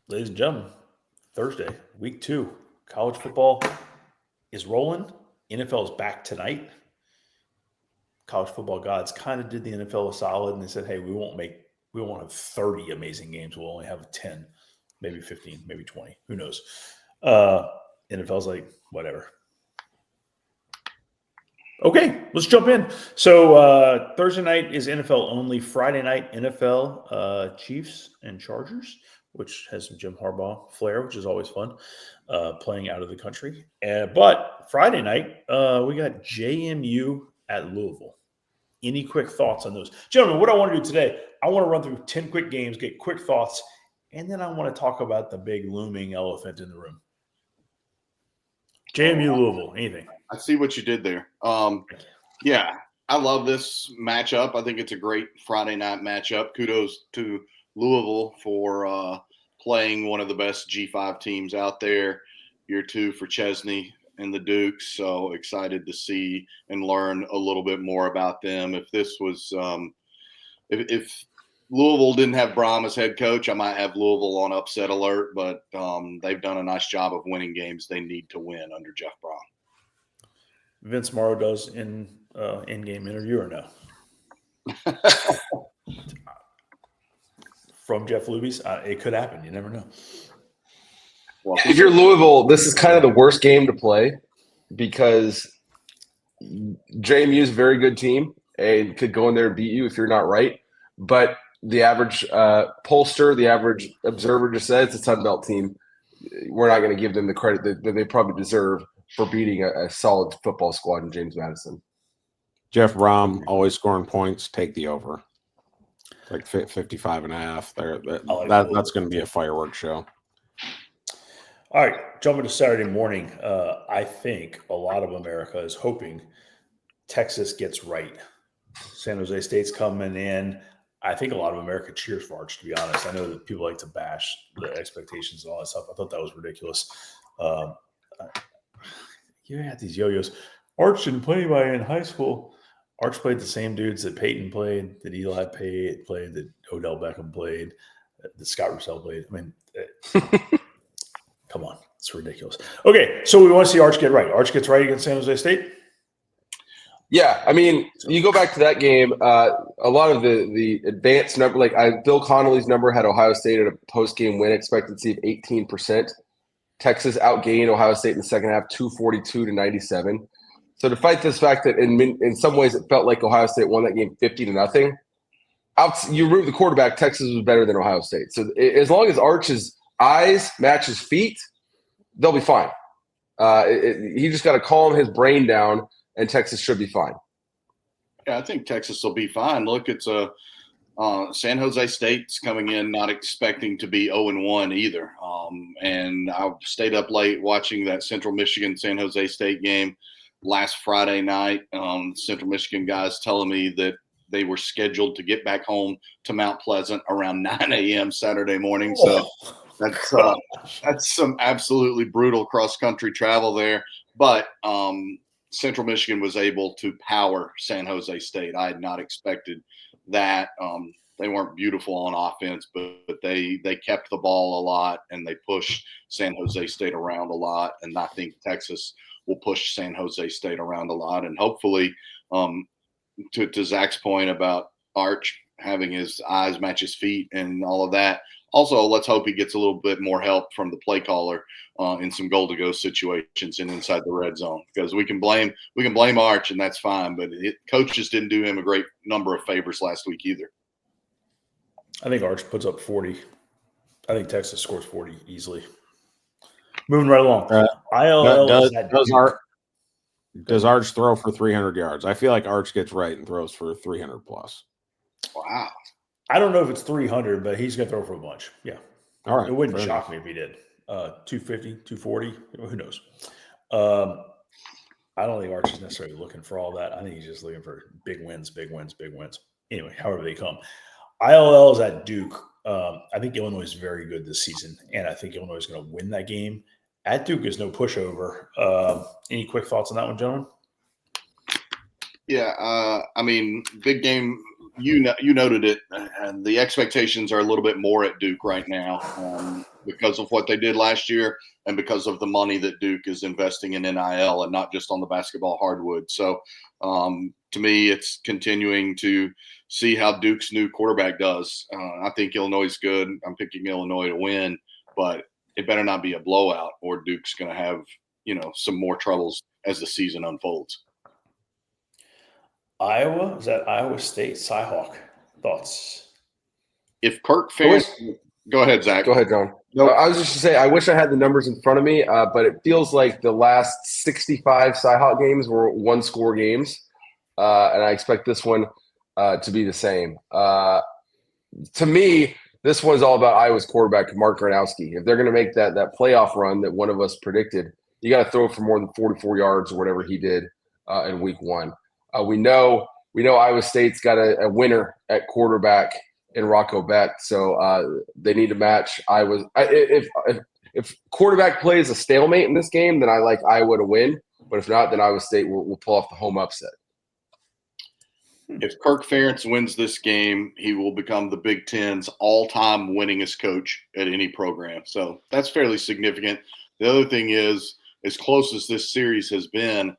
Ladies and gentlemen, Thursday, week 2, college football is rolling. NFL is back tonight. College football gods kind of did the NFL a solid, and they said, "Hey, we won't have 30 amazing games. We'll only have 10, maybe 15, maybe 20. Who knows?" NFL's like, whatever. Okay, let's jump in. So Thursday night is NFL only. Friday night, NFL Chiefs and Chargers, which has some Jim Harbaugh flair, which is always fun, playing out of the country. But Friday night, we got JMU at Louisville. Any quick thoughts on those? Gentlemen, what I want to do today, I want to run through 10 quick games, get quick thoughts, and then I want to talk about the big looming elephant in the room. JMU Louisville, anything? I see what you did there. Yeah, I love this matchup. I think it's a great Friday night matchup. Kudos to Louisville for playing one of the best G5 teams out there. Year 2 for Chesney and the Dukes. So excited to see and learn a little bit more about them. If this was if Louisville didn't have Braum as head coach, I might have Louisville on upset alert, but they've done a nice job of winning games they need to win under Jeff Braum. Vince Morrow does in-game interview or no? From Jeff Luby's, it could happen. You never know. Well, if you're Louisville, this is kind of the worst game to play because JMU is a very good team and could go in there and beat you if you're not right. But the average pollster, the average observer just said it's a Sun Belt team. We're not going to give them the credit that they probably deserve for beating a solid football squad in James Madison. Jeff Braum always scoring points. Take the over. Like 55.5. That's going to be a fireworks show. All right, jumping to Saturday morning. I think a lot of America is hoping Texas gets right. San Jose State's coming in. I think a lot of America cheers for Arch, to be honest. I know that people like to bash the expectations and all that stuff. I thought that was ridiculous. You got these yo-yos. Arch didn't play anybody in high school. Arch played the same dudes that Peyton played, that Eli played, that Odell Beckham played, that Scott Russell played. I mean, come on. It's ridiculous. Okay, so we want to see Arch get right. Arch gets right against San Jose State? Yeah, I mean, you go back to that game, a lot of the advanced number, Bill Connolly's number had Ohio State at a post-game win expectancy of 18%. Texas outgained Ohio State in the second half, 242-97. So to fight this fact that in some ways it felt like Ohio State won that game 50-0, you remove the quarterback, Texas was better than Ohio State. So as long as Arch's eyes match his feet, they'll be fine. He just got to calm his brain down, and Texas should be fine. Yeah, I think Texas will be fine. Look, it's San Jose State's coming in not expecting to be 0-1 either. And I stayed up late watching that Central Michigan-San Jose State game last Friday night. Central Michigan guys telling me that they were scheduled to get back home to Mount Pleasant around 9 a.m. Saturday morning. So that's some absolutely brutal cross-country travel there. But Central Michigan was able to power San Jose State. I had not expected that. They weren't beautiful on offense, but they kept the ball a lot, and they pushed San Jose State around a lot. And I think Texas will push San Jose State around a lot. And hopefully, to Zach's point about Arch having his eyes match his feet and all of that, also, let's hope he gets a little bit more help from the play caller in some goal-to-go situations and inside the red zone, because we can blame Arch, and that's fine. But coaches didn't do him a great number of favors last week either. I think Arch puts up 40. I think Texas scores 40 easily. Moving right along. Does Arch throw for 300 yards? I feel like Arch gets right and throws for 300 plus. Wow. I don't know if it's 300, but he's going to throw for a bunch. Yeah. All right. It wouldn't shock me if he did. 250, 240, who knows? I don't think Arch is necessarily looking for all that. I think he's just looking for big wins. Anyway, however they come. ILL is at Duke. I think Illinois is very good this season, and I think Illinois is going to win that game. At Duke is no pushover. Any quick thoughts on that one, gentlemen? Yeah, I mean, big game you noted it, and the expectations are a little bit more at Duke right now because of what they did last year and because of the money that Duke is investing in NIL and not just on the basketball hardwood. So to me, it's continuing to see how Duke's new quarterback does. I think Illinois is good. I'm picking Illinois to win, but it better not be a blowout or Duke's going to have, some more troubles as the season unfolds. Iowa, is that Iowa State? Cyhawk, thoughts? If Kirk Ferentz, go ahead, Zach. Go ahead, John. Nope. I was just to say, I wish I had the numbers in front of me, but it feels like the last 65 Cyhawk games were one-score games, and I expect this one to be the same. To me, this one's all about Iowa's quarterback, Mark Gronowski. If they're going to make that playoff run that one of us predicted, you got to throw for more than 44 yards or whatever he did in week one. We know Iowa State's got a winner at quarterback in Rocco Beck, so they need to match Iowa. If quarterback plays a stalemate in this game, then I like Iowa to win. But if not, then Iowa State will pull off the home upset. If Kirk Ferentz wins this game, he will become the Big Ten's all-time winningest coach at any program. So that's fairly significant. The other thing is, as close as this series has been,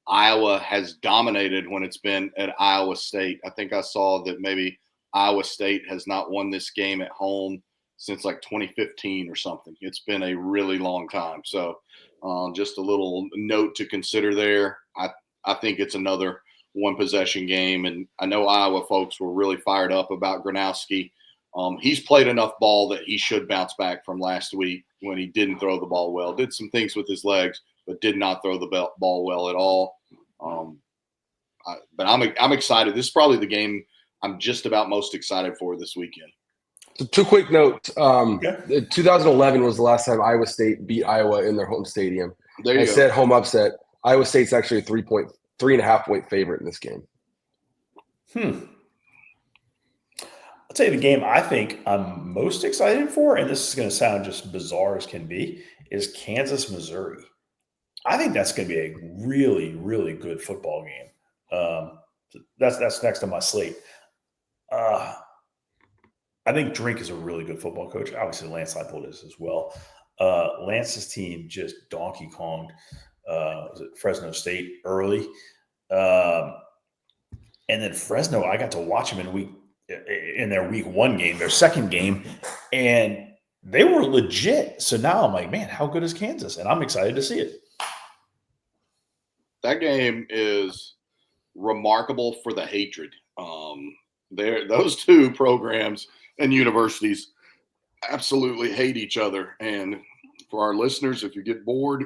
Iowa has dominated when it's been at Iowa State. I think I saw that maybe Iowa State has not won this game at home since like 2015 or something. It's been a really long time. So just a little note to consider there. I think it's another one-possession game, and I know Iowa folks were really fired up about Gronowski. He's played enough ball that he should bounce back from last week when he didn't throw the ball well. Did some things with his legs, but did not throw the ball well at all. But I'm excited. This is probably the game I'm just about most excited for this weekend. So two quick notes. 2011 was the last time Iowa State beat Iowa in their home stadium. There you I go. said home upset. Iowa State's actually a 3.5 point favorite in this game. I'll tell you the game I think I'm most excited for, and this is going to sound just bizarre as can be, is Kansas, Missouri. I think that's going to be a really, really good football game. That's next on my slate. I think Drink is a really good football coach. Obviously, Lance Leipold is as well. Lance's team just donkey konged was it Fresno State early. And then Fresno, I got to watch them in their week one game, their second game, and they were legit. So now I'm like, man, how good is Kansas? And I'm excited to see it. That game is remarkable for the hatred. Those two programs and universities absolutely hate each other. And for our listeners, if you get bored,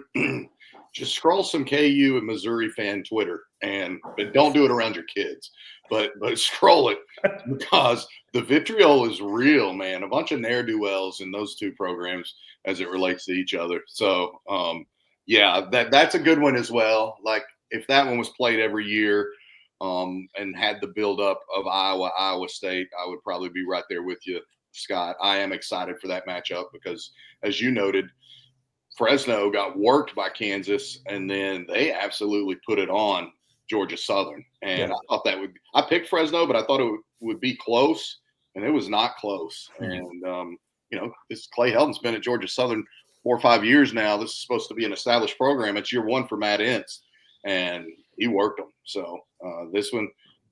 just scroll some KU and Missouri fan Twitter, but don't do it around your kids. But scroll it because the vitriol is real, man. A bunch of ne'er-do-wells in those two programs as it relates to each other. So, that's a good one as well. Like if that one was played every year and had the buildup of Iowa State, I would probably be right there with you, Scott. I am excited for that matchup because, as you noted, Fresno got worked by Kansas, and then they absolutely put it on Georgia Southern. And I thought I picked Fresno, but I thought it would be close, and it was not close. Mm-hmm. And, this Clay Helton's been at Georgia Southern 4 or 5 years now. This is supposed to be an established program. It's year one for Matt Entz, and he worked them. So this one,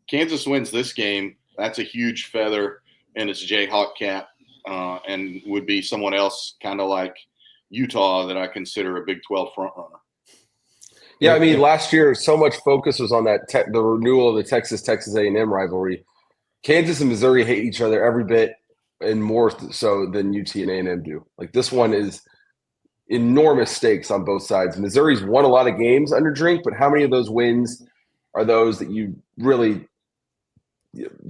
Kansas wins this game. That's a huge feather in its Jayhawk cap, and would be someone else kind of like Utah that I consider a Big 12 front runner. Yeah, I mean, last year so much focus was on that the renewal of the Texas A&M rivalry. Kansas and Missouri hate each other every bit and more so than UT and A&M do. Like this one is enormous stakes on both sides. Missouri's won a lot of games under Drink, but how many of those wins are those that you really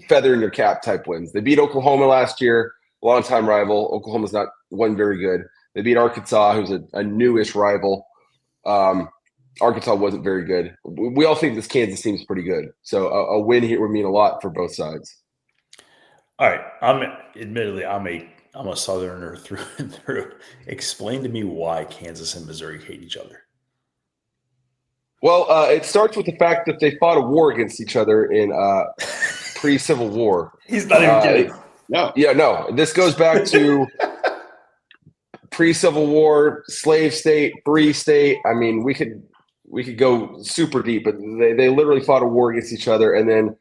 feather in your cap type wins? They beat Oklahoma last year, longtime rival. Oklahoma's not one very good. They beat Arkansas, who's a newish rival. Arkansas wasn't very good. We all think this Kansas team's pretty good. So a win here would mean a lot for both sides. All right. I'm a Southerner through and through. Explain to me why Kansas and Missouri hate each other. Well, it starts with the fact that they fought a war against each other in pre-Civil War. He's not even kidding. No. Yeah, no. This goes back to pre-Civil War, slave state, free state. I mean, we could go super deep, but they literally fought a war against each other, and then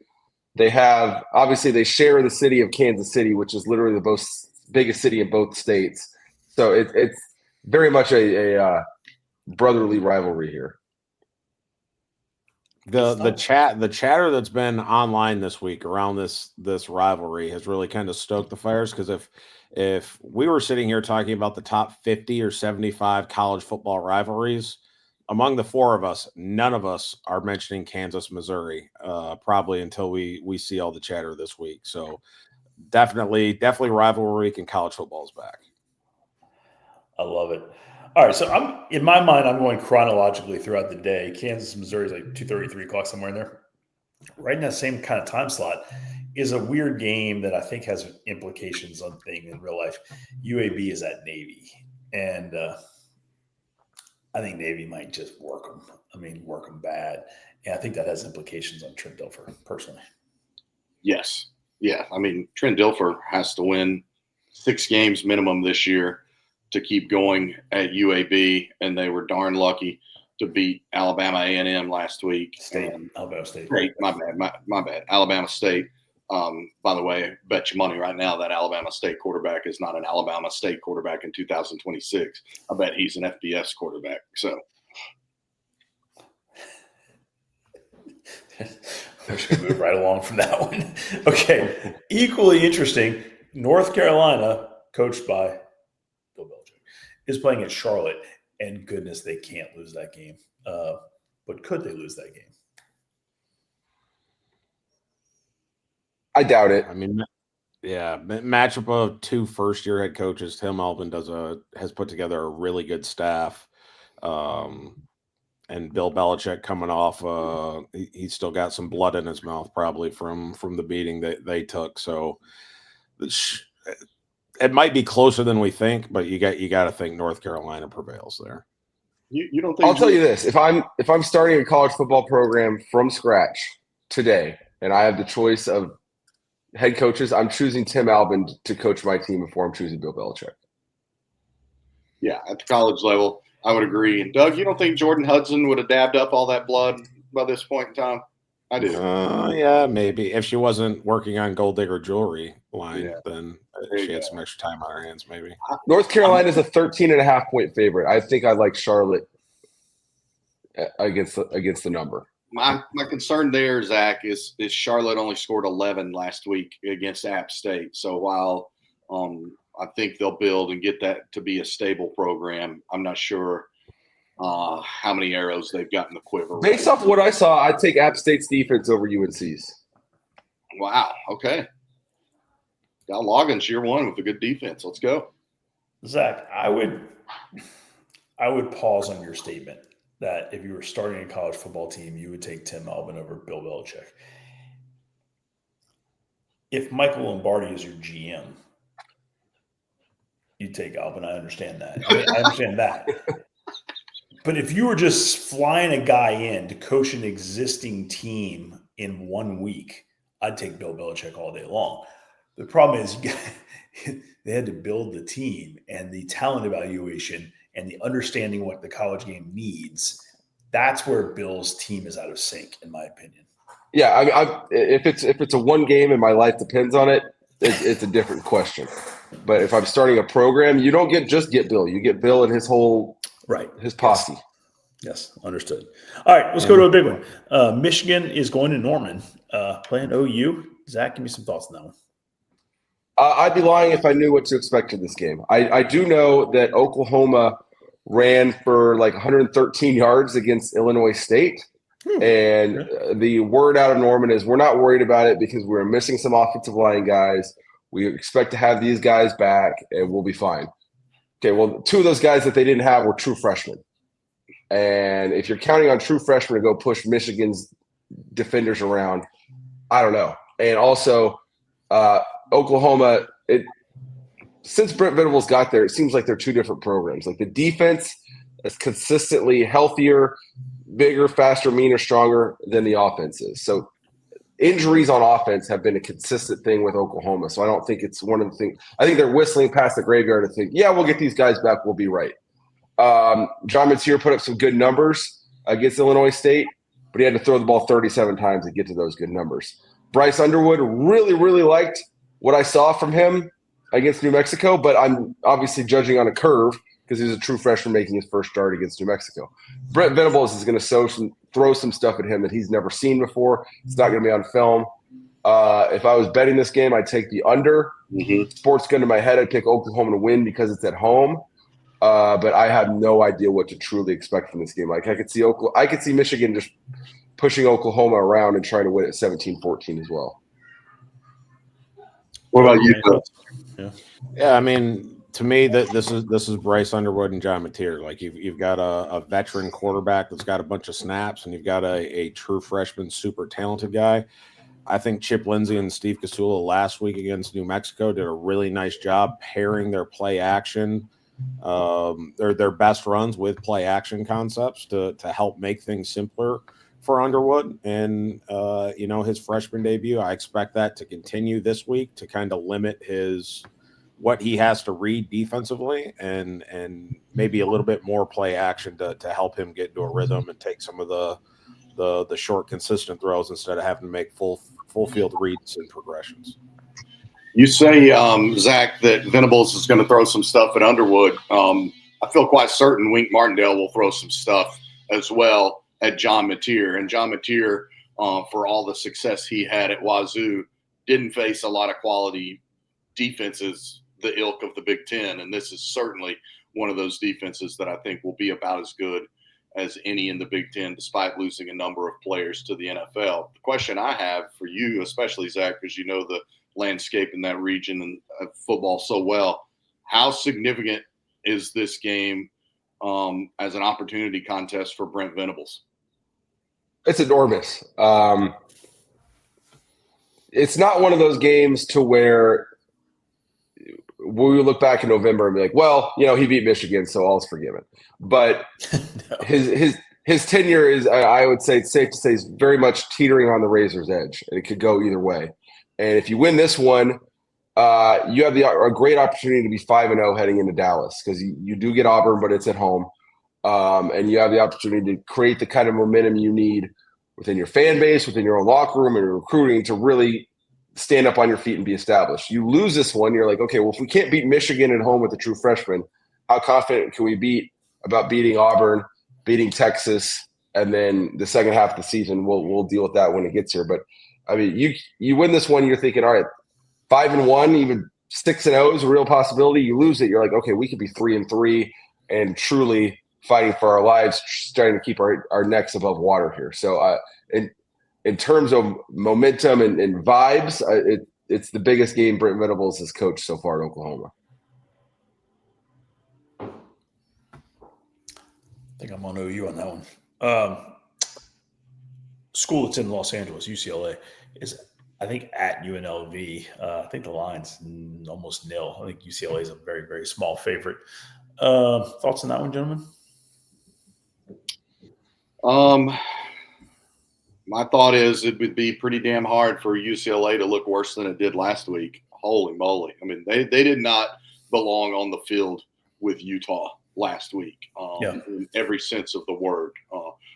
they share the city of Kansas City, which is literally the biggest city in both states. So it's very much a brotherly rivalry here. The chatter that's been online this week around this rivalry has really kind of stoked the fires, because if we were sitting here talking about the top 50 or 75 college football rivalries, among the four of us, none of us are mentioning Kansas, Missouri, probably until we see all the chatter this week. So definitely rivalry week and college football is back. I love it. All right, so in my mind, I'm going chronologically throughout the day. Kansas, Missouri is like 2:30, 3 o'clock, somewhere in there. Right in that same kind of time slot is a weird game that I think has implications on things in real life. UAB is at Navy, and I think Navy might just work them. I mean, work them bad, and I think that has implications on Trent Dilfer personally. Yes. Yeah. I mean, Trent Dilfer has to win 6 games minimum this year to keep going at UAB, and they were darn lucky to beat Alabama A&M last week. Alabama State. Great, my bad. Alabama State. By the way, bet you money right now that Alabama State quarterback is not an Alabama State quarterback in 2026. I bet he's an FBS quarterback. So we're just going to move right along from that one. Okay, equally interesting, North Carolina, coached by Bill Belichick, is playing at Charlotte, and goodness, they can't lose that game. But could they lose that game? I doubt it. I mean, yeah, matchup of 2 first-year head coaches. Tim Albin has put together a really good staff, and Bill Belichick coming off. He's still got some blood in his mouth, probably from the beating that they took. So it might be closer than we think, but you got to think North Carolina prevails there. You don't think? I'll tell you this: if I'm starting a college football program from scratch today, and I have the choice of head coaches, I'm choosing Tim Albin to coach my team before I'm choosing Bill Belichick. Yeah, at the college level, I would agree. And Doug, you don't think Jordan Hudson would have dabbed up all that blood by this point in time? I do. Yeah, maybe. If she wasn't working on Gold Digger Jewelry line, then she had some extra time on her hands, maybe. North Carolina is a 13.5-point favorite. I think I like Charlotte against the number. My concern there, Zach, is Charlotte only scored 11 last week against App State. So while I think they'll build and get that to be a stable program, I'm not sure how many arrows they've got in the quiver. Based off what I saw, I'd take App State's defense over UNC's. Wow. Okay. Got Loggins year 1 with a good defense. Let's go. Zach, I would pause on your statement that if you were starting a college football team, you would take Tim Albin over Bill Belichick. If Michael Lombardi is your GM, you take Albin. I understand that. I understand that. But if you were just flying a guy in to coach an existing team in 1 week, I'd take Bill Belichick all day long. The problem is they had to build the team, and the talent evaluation and the understanding what the college game needs. That's where Bill's team is out of sync, in my opinion. Yeah, I mean, if it's a 1 game and my life depends on it, it's a different question. But if I'm starting a program, you don't get Bill. You get Bill and his whole his posse. Yes, understood. All right, let's go to a big one. Michigan is going to Norman, playing OU. Zach, give me some thoughts on that one. I'd be lying if I knew what to expect in this game. I do know that Oklahoma ran for like 113 yards against Illinois State. And the word out of Norman is we're not worried about it because we're missing some offensive line guys. We expect to have these guys back, and we'll be fine. Okay, well, 2 of those guys that they didn't have were true freshmen. And if you're counting on true freshmen to go push Michigan's defenders around, I don't know. And also, Oklahoma, since Brent Venables got there, it seems like they're 2 different programs. Like the defense is consistently healthier, bigger, faster, meaner, stronger than the offense is. So injuries on offense have been a consistent thing with Oklahoma. So I don't think it's one of the things. I think they're whistling past the graveyard and think, yeah, we'll get these guys back. We'll be right. John Mateer put up some good numbers against Illinois State, but he had to throw the ball 37 times to get to those good numbers. Bryce Underwood really, really liked what I saw from him against New Mexico, but I'm obviously judging on a curve because he's a true freshman making his first start against New Mexico. Brent Venables is going to throw some stuff at him that he's never seen before. It's not going to be on film. If I was betting this game, I'd take the under. Sports gun to my head, I'd pick Oklahoma to win because it's at home. But I have no idea what to truly expect from this game. Like I could see Michigan just pushing Oklahoma around and trying to win at 17-14 as well. What about you? Yeah, I mean, to me, this is Bryce Underwood and John Mateer. Like you've got a veteran quarterback that's got a bunch of snaps, and you've got a true freshman, super talented guy. I think Chip Lindsey and Steve Casula last week against New Mexico did a really nice job pairing their play action, their best runs with play action concepts to help make things simpler for Underwood. And his freshman debut, I expect that to continue this week to kind of limit what he has to read defensively and maybe a little bit more play action to help him get into a rhythm and take some of the short, consistent throws instead of having to make full field reads and progressions. You say, Zach, that Venables is going to throw some stuff at Underwood. I feel quite certain Wink Martindale will throw some stuff as well at John Mateer. And John Mateer, for all the success he had at Wazoo, didn't face a lot of quality defenses, the ilk of the Big Ten. And this is certainly one of those defenses that I think will be about as good as any in the Big Ten, despite losing a number of players to the NFL. The question I have for you, especially Zach, because you know the landscape in that region and football so well, how significant is this game as an opportunity contest for Brent Venables? It's enormous. It's not one of those games to where we look back in November and be like, well, he beat Michigan, so all's forgiven. But No. his tenure is, I would say, it's safe to say, is very much teetering on the razor's edge. It could go either way. And if you win this one, you have a great opportunity to be 5-0 heading into Dallas because you do get Auburn, but it's at home. And you have the opportunity to create the kind of momentum you need within your fan base, within your own locker room and your recruiting to really stand up on your feet and be established. You lose this one, you're like, okay, well, if we can't beat Michigan at home with a true freshman, how confident can we be about beating Auburn, beating Texas, and then the second half of the season, we'll deal with that when it gets here. But I mean, you win this one, you're thinking, all right, 5-1, even 6-0 is a real possibility. You lose it, you're like, okay, we could be 3-3 and truly fighting for our lives, starting to keep our necks above water here. So in terms of momentum and vibes, it's the biggest game Brent Venables has coached so far at Oklahoma. I think I'm on OU on that one. School that's in Los Angeles, UCLA, is I think at UNLV. I think the line's almost nil. I think UCLA is a very, very small favorite. Thoughts on that one, gentlemen? My thought is it would be pretty damn hard for UCLA to look worse than it did last week. Holy moly. I mean, they did not belong on the field with Utah last week in every sense of the word,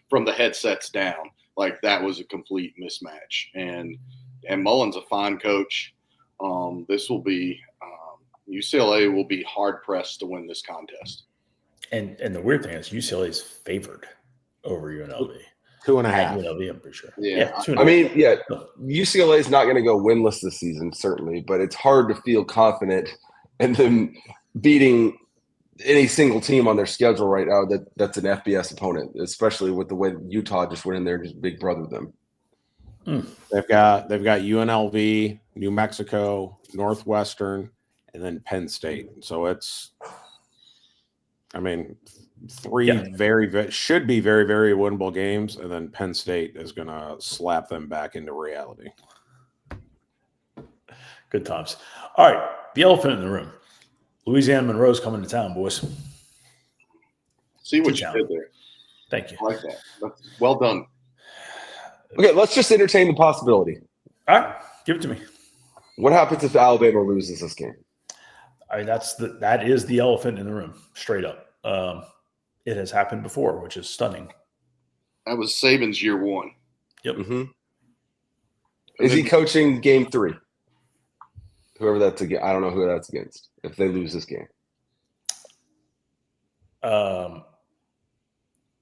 from the headsets down. Like, that was a complete mismatch. And Mullen's a fine coach. This will be UCLA will be hard-pressed to win this contest. And the weird thing is UCLA is favored over UNLV. 2.5. UNLV, I'm pretty sure. Yeah. 2.5. I mean, yeah, UCLA is not going to go winless this season, certainly, but it's hard to feel confident in them beating any single team on their schedule right now that's an FBS opponent, especially with the way Utah just went in there and just big brother them. They've got UNLV, New Mexico, Northwestern, and then Penn State. So it's, I mean, three should be very, very winnable games, and then Penn State is going to slap them back into reality. Good times. All right, the elephant in the room. Louisiana Monroe's coming to town, boys. See what you did there. Thank you. I like that. Well done. Okay, let's just entertain the possibility. All right, give it to me. What happens if Alabama loses this game? That is the elephant in the room, straight up. It has happened before, which is stunning. That was Saban's year one. Yep. Mm-hmm. Is he coaching game 3? Whoever that's against. I don't know who that's against if they lose this game.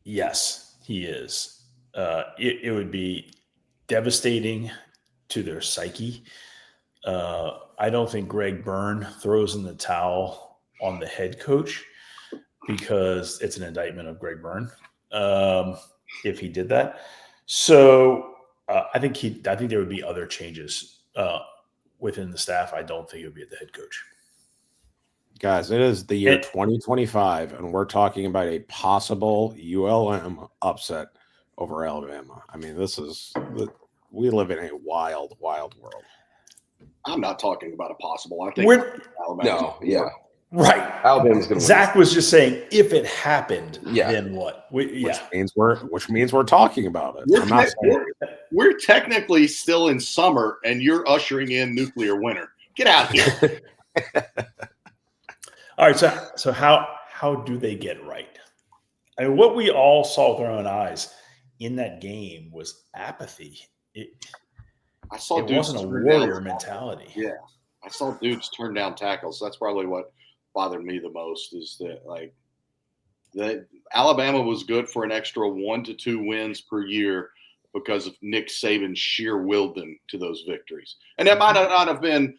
Yes, he is. It would be devastating to their psyche. I don't think Greg Byrne throws in the towel on the head coach because it's an indictment of Greg Byrne if he did that. So I think there would be other changes within the staff. I don't think it would be at the head coach. Guys, it is the year 2025, and we're talking about a possible ULM upset over Alabama. I mean, we live in a wild, wild world. I'm not talking about a possible. I think Alabama. Yeah. Right. Alabama's going to win. Zach was just saying, if it happened, then what? Which means we're talking about it. We're technically still in summer, and you're ushering in nuclear winter. Get out of here. All right. So how do they get right? I mean, what we all saw with our own eyes in that game was apathy. It wasn't a warrior mentality. Yeah. I saw dudes turn down tackles. That's probably what bothered me the most is that Alabama was good for an extra 1 to 2 wins per year because of Nick Saban sheer willed them to those victories. And that might not have been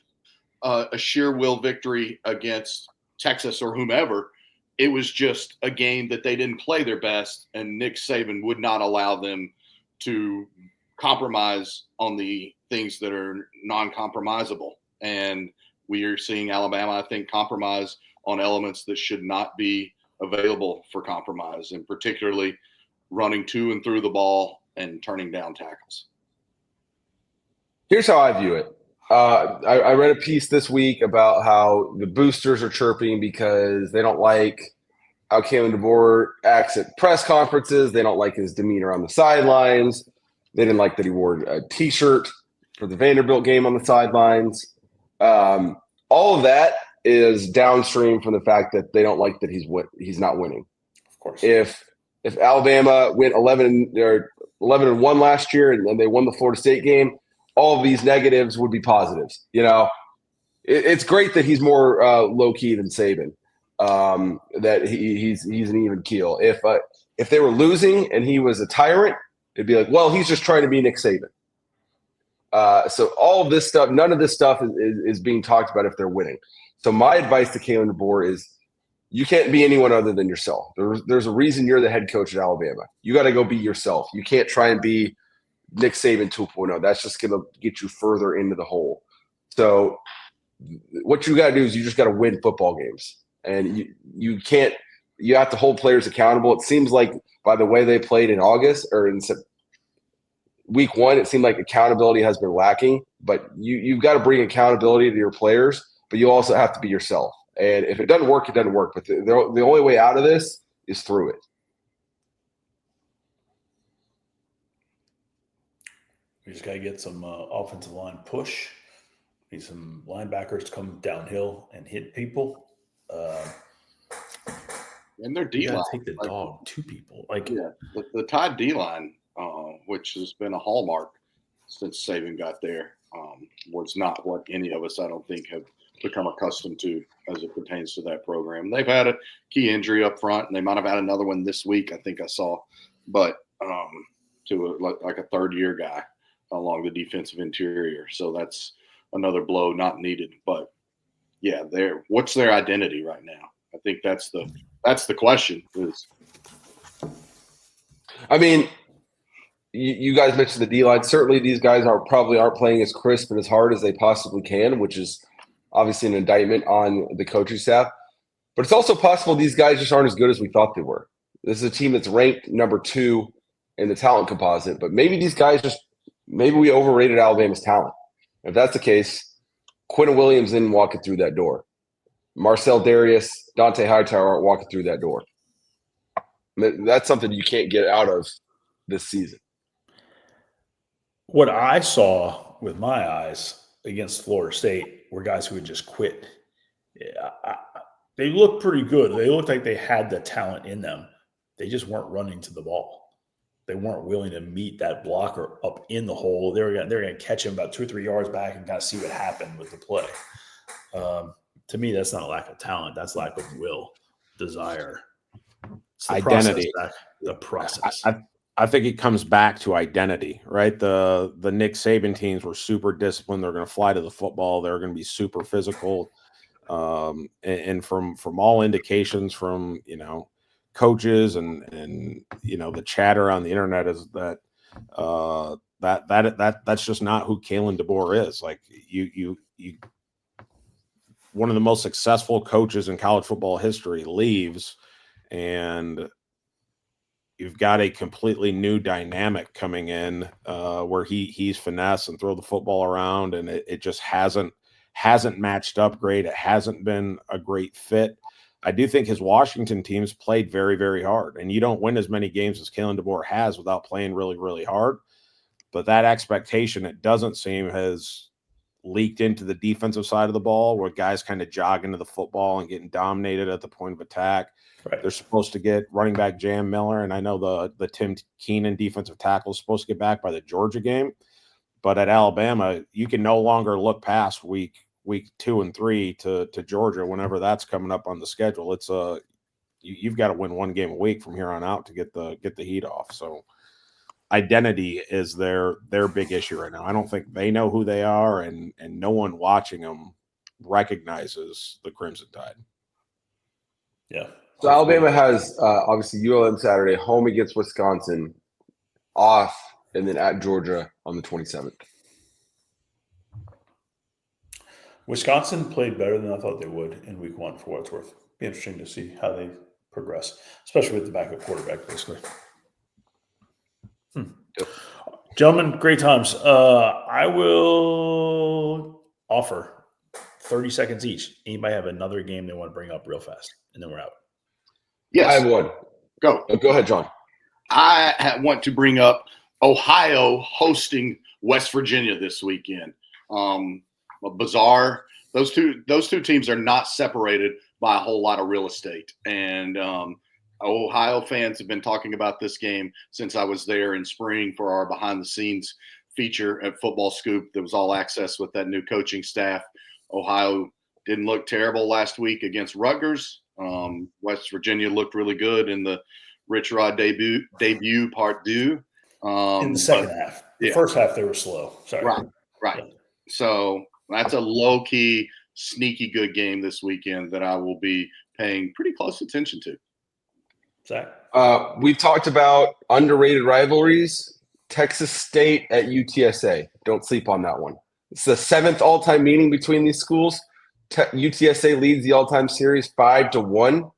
a sheer will victory against Texas or whomever. It was just a game that they didn't play their best, and Nick Saban would not allow them to compromise on the things that are non-compromisable. And we are seeing Alabama, I think, compromise on elements that should not be available for compromise, and particularly running to and through the ball and turning down tackles. Here's how I view it. I read a piece this week about how the boosters are chirping because they don't like how Kalen DeBoer acts at press conferences. They don't like his demeanor on the sidelines. They didn't like that he wore a T-shirt for the Vanderbilt game on the sidelines. All of that is downstream from the fact that they don't like that he's not winning. Of course. If Alabama went 11-1 last year and they won the Florida State game, all of these negatives would be positives. You know, it's great that he's more low key than Saban. That he's an even keel. If they were losing and he was a tyrant, it'd be like, well, he's just trying to be Nick Saban. So all of this stuff, none of this stuff is being talked about if they're winning. So my advice to Kalen DeBoer is you can't be anyone other than yourself. There's a reason you're the head coach at Alabama. You got to go be yourself. You can't try and be Nick Saban 2.0. That's just going to get you further into the hole. So what you got to do is you just got to win football games. And you have to hold players accountable. It seems like by the way they played in August or in week 1, it seemed like accountability has been lacking. But you've got to bring accountability to your players, but you also have to be yourself. And if it doesn't work, it doesn't work. But the only way out of this is through it. We just got to get some offensive line push. Need some linebackers to come downhill and hit people. And their D line take the dog to people. The Tide D line, which has been a hallmark since Saban got there, was not what any of us, I don't think, have become accustomed to as it pertains to that program. They've had a key injury up front, and they might have had another one this week, I think I saw, but to a third-year guy along the defensive interior. So that's another blow not needed. But yeah, what's their identity right now? I think that's the question. I mean, you guys mentioned the D-line. Certainly these guys aren't playing as crisp and as hard as they possibly can, which is obviously an indictment on the coaching staff. But it's also possible these guys just aren't as good as we thought they were. This is a team that's ranked number 2 in the talent composite, but maybe these guys maybe we overrated Alabama's talent. If that's the case, Quentin Williams isn't walking through that door. Marcel Darius, Dante Hightower aren't walking through that door. That's something you can't get out of this season. What I saw with my eyes against Florida State were guys who had just quit. Yeah, they looked pretty good. They looked like they had the talent in them. They just weren't running to the ball. They weren't willing to meet that blocker up in the hole. They were going to catch him about 2 or 3 yards back and kind of see what happened with the play. To me, that's not a lack of talent. That's lack of will, desire. It's the Identity. The process. I think it comes back to identity, right? The Nick Saban teams were super disciplined. They're going to fly to the football. They're going to be super physical. And from all indications from, coaches and the chatter on the internet is that that's just not who Kalen DeBoer is. Like you one of the most successful coaches in college football history leaves, and you've got a completely new dynamic coming in where he's finesse and throw the football around, and it just hasn't matched up great. It hasn't been a great fit. I do think his Washington teams played very, very hard, and you don't win as many games as Kalen DeBoer has without playing really, really hard. But that expectation, it doesn't seem, has leaked into the defensive side of the ball, where guys kind of jog into the football and getting dominated at the point of attack. Right. They're supposed to get running back Jam Miller, and I know the Tim Keenan defensive tackle is supposed to get back by the Georgia game. But at Alabama, you can no longer look past week 2 and 3 to Georgia whenever that's coming up on the schedule. It's you've got to win one game a week from here on out to get the heat off. So identity is their big issue right now. I don't think they know who they are, and no one watching them recognizes the Crimson Tide. Yeah. So Alabama has obviously ULM Saturday, home against Wisconsin, off, and then at Georgia on the 27th. Wisconsin played better than I thought they would in week 1 for what it's worth. Be interesting to see how they progress, especially with the backup quarterback, basically. Yep. Gentlemen, great times. I will offer 30 seconds each. Anybody have another game they want to bring up real fast? And then we're out. Yes. I have one. Go. Go ahead, John. I want to bring up Ohio hosting West Virginia this weekend. Bizarre. Those two teams are not separated by a whole lot of real estate. And Ohio fans have been talking about this game since I was there in spring for our behind-the-scenes feature at Football Scoop. That was all access with that new coaching staff. Ohio didn't look terrible last week against Rutgers. West Virginia looked really good in the Rich Rod debut part deux. In the second half. The first half, they were slow. Sorry. Right. Yeah. So that's a low-key, sneaky good game this weekend that I will be paying pretty close attention to. Zach? We've talked about underrated rivalries. Texas State at UTSA. Don't sleep on that one. It's the 7th all-time meeting between these schools. UTSA leads the all-time series 5-1.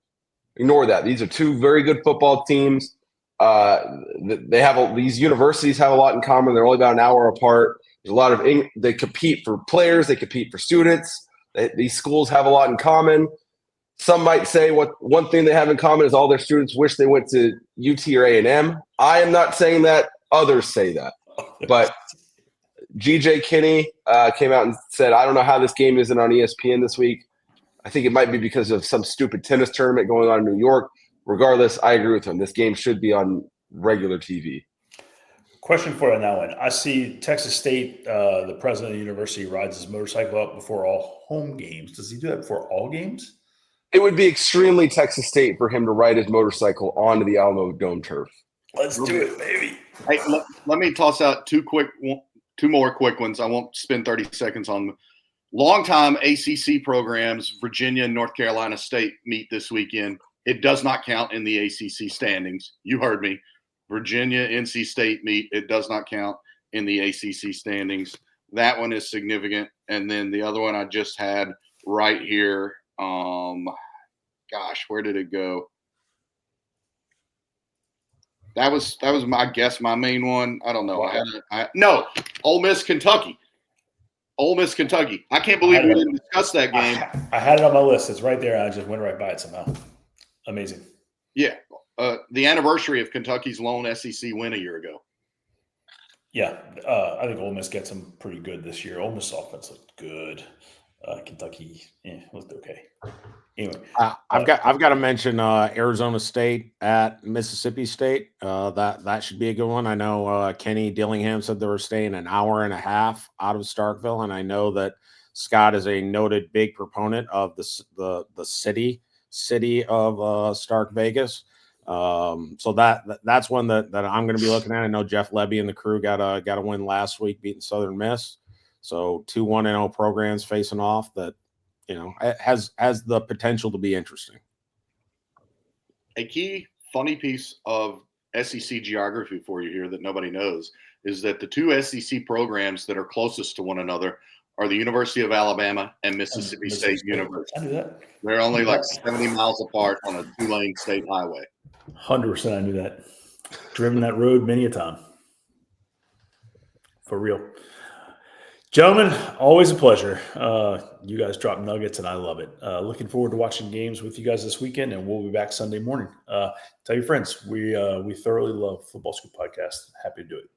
Ignore that. These are two very good football teams. These universities have a lot in common. They're only about an hour apart. There's a lot of they compete for players. They compete for students. These schools have a lot in common. Some might say one thing they have in common is all their students wish they went to UT or A&M. I am not saying that. Others say that. But G.J. Kinney came out and said, I don't know how this game isn't on ESPN this week. I think it might be because of some stupid tennis tournament going on in New York. Regardless, I agree with him. This game should be on regular TV. Question for you on that one. I see Texas State, the president of the university, rides his motorcycle up before all home games. Does he do that before all games? It would be extremely Texas State for him to ride his motorcycle onto the Alamo Dome turf. Let's do it, baby. Hey, let me toss out two more quick ones. I won't spend 30 seconds on them. Longtime ACC programs, Virginia and North Carolina State meet this weekend. It does not count in the ACC standings. You heard me. Virginia, NC State meet. It does not count in the ACC standings. That one is significant. And then the other one I just had right here. Where did it go? That was my main one. I don't know. Wow. Ole Miss, Kentucky. Ole Miss, Kentucky. I can't believe we didn't discuss that game. I had it on my list. It's right there. I just went right by it somehow. Amazing. Yeah. The anniversary of Kentucky's lone SEC win a year ago. Yeah, I think Ole Miss gets them pretty good this year. Ole Miss offense looked good. Kentucky looked okay. Anyway, I've got to mention Arizona State at Mississippi State. That should be a good one. I know Kenny Dillingham said they were staying an hour and a half out of Starkville, and I know that Scott is a noted big proponent of the city of Stark Vegas. So that's one that I'm going to be looking at. I know Jeff Levy and the crew got a win last week, beating Southern Miss. So 2 1-0 programs facing off that. It has the potential to be interesting. A key funny piece of SEC geography for you here that nobody knows is that the 2 SEC programs that are closest to one another are the University of Alabama and Mississippi State University. I knew that. They're only like 70 miles apart on a 2-lane state highway. 100%, I knew that. Driven that road many a time. For real. Gentlemen, always a pleasure. You guys drop nuggets, and I love it. Looking forward to watching games with you guys this weekend, and we'll be back Sunday morning. Tell your friends we thoroughly love Football Scoop Podcast. Happy to do it.